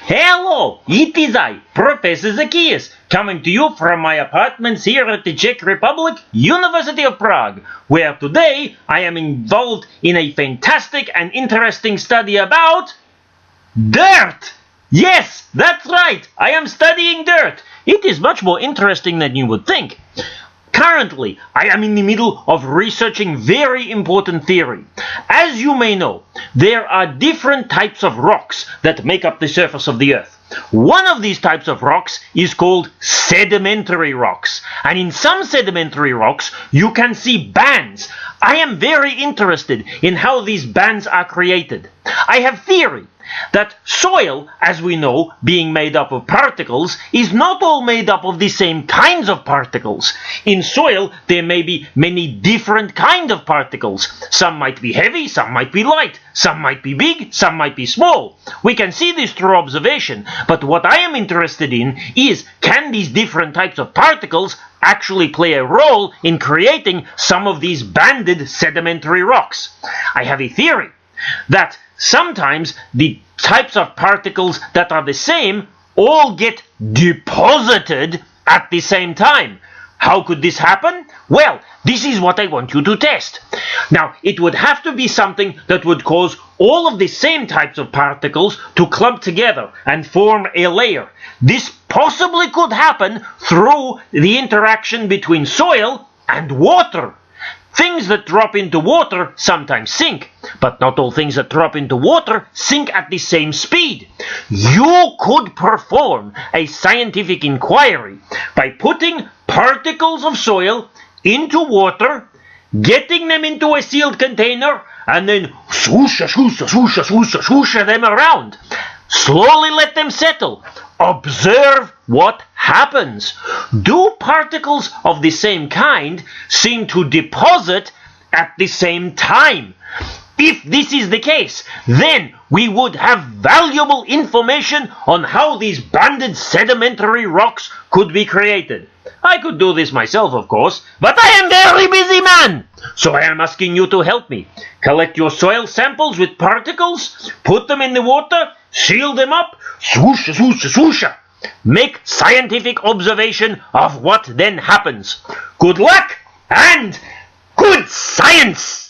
Hello, it is I, Professor Zaccheus, coming to you from my apartments here at the Czech Republic, University of Prague, where today I am involved in a fantastic and interesting study about dirt. Yes, that's right, I am studying dirt. It is much more interesting than you would think. Currently, I am in the middle of researching very important theory. As you may know, there are different types of rocks that make up the surface of the earth. One of these types of rocks is called sedimentary rocks. And in some sedimentary rocks, you can see bands. I am very interested in how these bands are created. I have theory that soil, as we know, being made up of particles, is not all made up of the same kinds of particles. In soil, there may be many different kinds of particles. Some might be heavy, some might be light, some might be big, some might be small. We can see this through observation, but what I am interested in is, can these different types of particles actually play a role in creating some of these banded sedimentary rocks? I have a theory that sometimes the types of particles that are the same all get deposited at the same time. How could this happen? Well, this is what I want you to test. Now, it would have to be something that would cause all of the same types of particles to clump together and form a layer. This possibly could happen through the interaction between soil and water. Things that drop into water sometimes sink, but not all things that drop into water sink at the same speed. You could perform a scientific inquiry by putting particles of soil into water, getting them into a sealed container, and then swoosh them around. Slowly let them settle. Observe what happens. Do particles of the same kind seem to deposit at the same time? If this is the case, then we would have valuable information on how these banded sedimentary rocks could be created. I could do this myself, of course, but I am a very busy man. So I am asking you to help me. Collect your soil samples with particles, put them in the water, seal them up, swoosh, swoosh, swoosh. Make scientific observation of what then happens. Good luck and good science!